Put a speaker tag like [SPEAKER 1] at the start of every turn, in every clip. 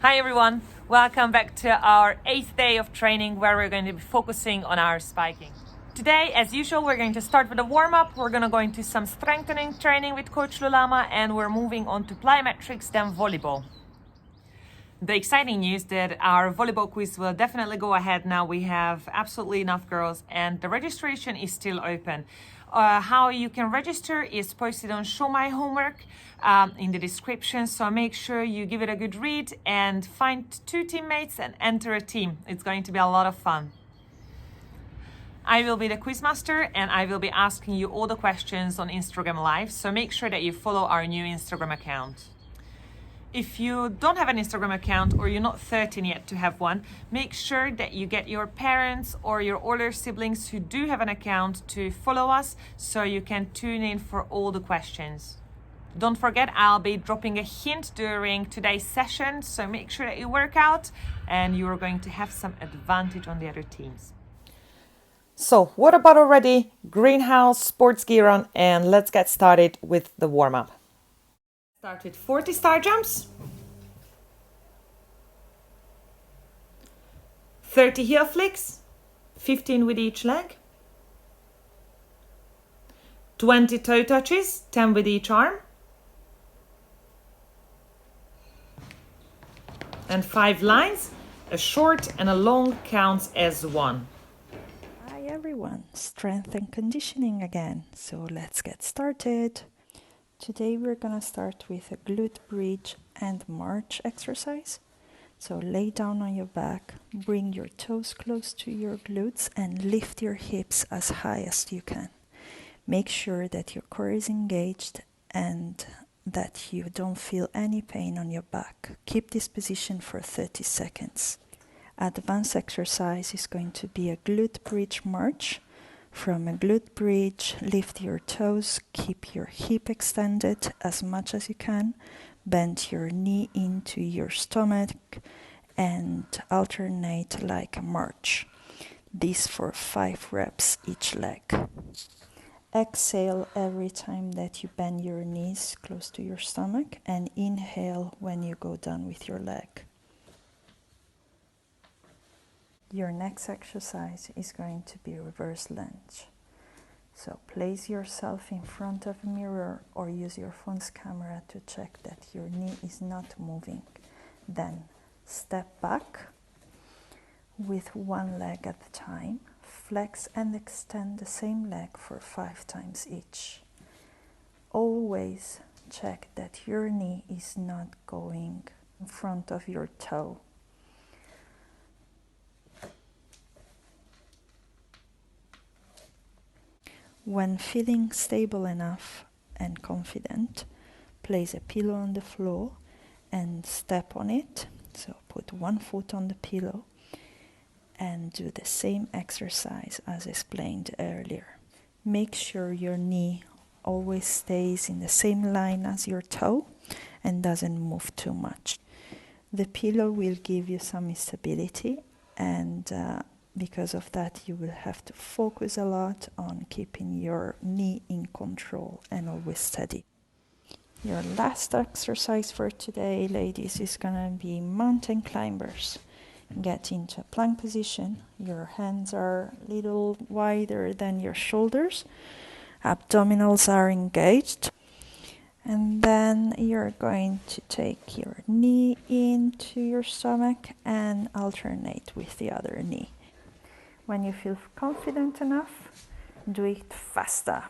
[SPEAKER 1] Hi everyone, welcome back to our 8th day of training where we're going to be focusing on our spiking. Today, as usual, we're going to start with a warm-up. We're going to go into some strengthening training with Coach Luca, and we're moving on to plyometrics, then volleyball. The exciting news that our volleyball quiz will definitely go ahead now. We have absolutely enough girls and the registration is still open. How you can register is posted on Show My Homework in the description, so make sure you give it a good read and find 2 teammates and enter a team. It's going to be a lot of fun. I will be the quizmaster and I will be asking you all the questions on Instagram Live, so make sure that you follow our new Instagram account. If you don't have an Instagram account or you're not 13 yet to have one, make sure that you get your parents or your older siblings who do have an account to follow us so you can tune in for all the questions. Don't forget, I'll be dropping a hint during today's session, so make sure that you work out and you're going to have some advantage on the other teams. So, what about already? Greenhouse, sports gear on, and let's get started with the warm-up. Start with 40 star jumps, 30 heel flicks, 15 with each leg, 20 toe touches, 10 with each arm, and 5 lines. A short and a long counts as one.
[SPEAKER 2] Hi everyone, strength and conditioning again. So let's get started. Today we're gonna start with a glute bridge and march exercise. So lay down on your back, bring your toes close to your glutes and lift your hips as high as you can. Make sure that your core is engaged and that you don't feel any pain on your back. Keep this position for 30 seconds. Advanced exercise is going to be a glute bridge march. From a glute bridge, lift your toes, keep your hip extended as much as you can, bend your knee into your stomach and alternate like a march. This for 5 reps each leg. Exhale every time that you bend your knees close to your stomach and inhale when you go down with your leg. Your next exercise is going to be reverse lunge. So place yourself in front of a mirror or use your phone's camera to check that your knee is not moving. Then step back with one leg at a time. Flex and extend the same leg for 5 times each. Always check that your knee is not going in front of your toe. When feeling stable enough and confident, place a pillow on the floor and step on it. So put one foot on the pillow and do the same exercise as explained earlier. Make sure your knee always stays in the same line as your toe and doesn't move too much. The pillow will give you some stability and because of that, you will have to focus a lot on keeping your knee in control and always steady. Your last exercise for today, ladies, is gonna be mountain climbers. Get into a plank position. Your hands are a little wider than your shoulders. Abdominals are engaged. And then you're going to take your knee into your stomach and alternate with the other knee. When you feel confident enough, do it faster.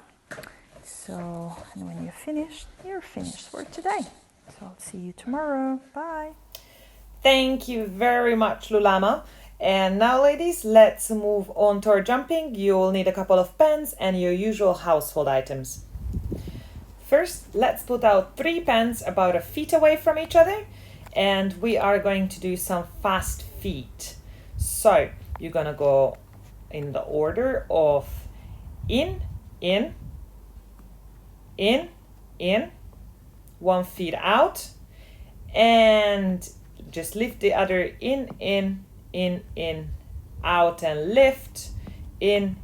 [SPEAKER 2] So, and when you're finished for today. So I'll see you tomorrow. Bye.
[SPEAKER 1] Thank you very much, Luca. And now, ladies, let's move on to our jumping. You'll need a couple of pens and your usual household items. First, let's put out 3 pens about a feet away from each other, and we are going to do some fast feet. So, you're gonna go in the order of in, 1 feet out, and just lift the other in, out and lift, in,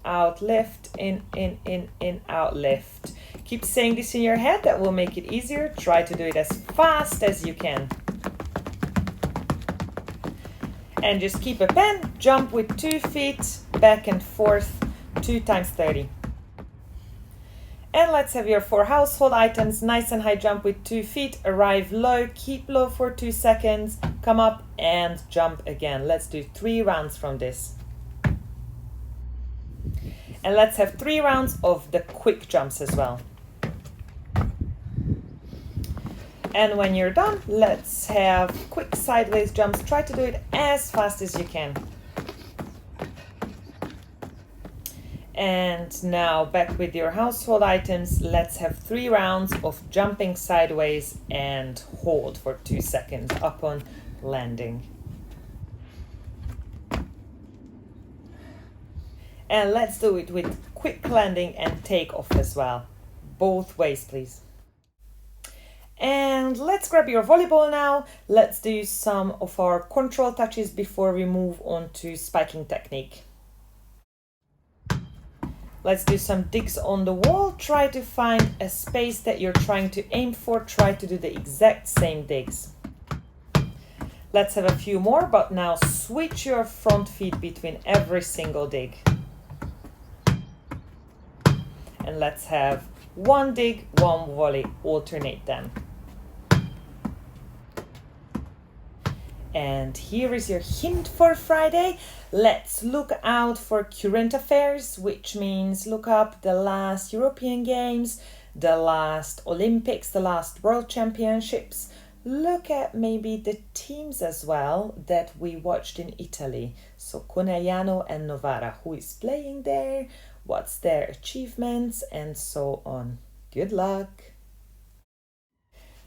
[SPEAKER 1] out, lift, in, out, lift. Keep saying this in your head, that will make it easier. Try to do it as fast as you can. And just keep a pen, jump with 2 feet, back and forth, 2 times 30. And let's have your 4 household items. Nice and high jump with 2 feet, arrive low, keep low for 2 seconds, come up and jump again. Let's do 3 rounds from this. And let's have 3 rounds of the quick jumps as well. And when you're done, let's have quick sideways jumps. Try to do it as fast as you can. And now back with your household items. Let's have 3 rounds of jumping sideways and hold for 2 seconds upon landing. And let's do it with quick landing and take off as well. Both ways, please. And let's grab your volleyball now. Let's do some of our control touches before we move on to spiking technique. Let's do some digs on the wall. Try to find a space that you're trying to aim for. Try to do the exact same digs. Let's have a few more, but now switch your front feet between every single dig. And let's have 1 dig, 1 volley, alternate them. And here is your hint for Friday. Let's look out for current affairs, which means look up the last European Games, the last Olympics, the last World Championships. Look at maybe the teams as well that we watched in Italy. So Conegliano and Novara, who is playing there, what's their achievements, and so on. Good luck.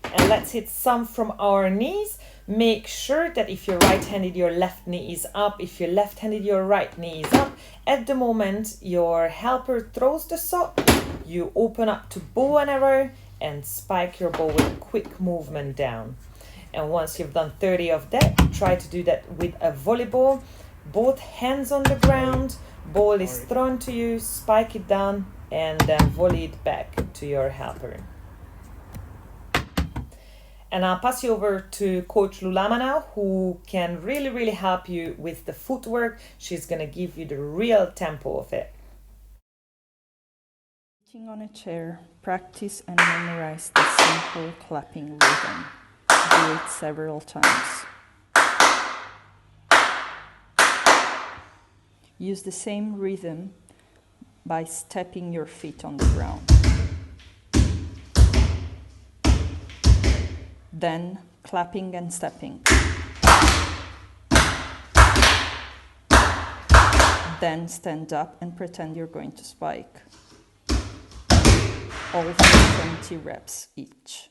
[SPEAKER 1] And let's hit some from our knees. Make sure that if you're right-handed, your left knee is up. If you're left-handed, your right knee is up. At the moment your helper throws the sock, you open up to bow and arrow and spike your ball with a quick movement down. And once you've done 30 of that, try to do that with a volleyball. Both hands on the ground, ball is thrown to you, spike it down, and then volley it back to your helper. And I'll pass you over to Coach Lulama now, who can really help you with the footwork. She's going to give you the real tempo of it.
[SPEAKER 2] Sitting on a chair, practice and memorize the simple clapping rhythm. Do it several times. Use the same rhythm by stepping your feet on the ground. Then clapping and stepping. Then stand up and pretend you're going to spike. All for 20 reps each.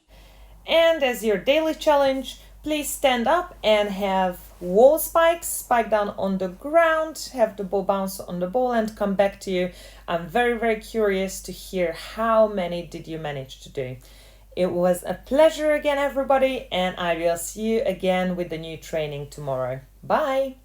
[SPEAKER 1] And as your daily challenge, please stand up and have wall spikes, spike down on the ground, have the ball bounce on the ball and come back to you. I'm very curious to hear how many did you manage to do. It was a pleasure again, everybody, and I will see you again with the new training tomorrow. Bye!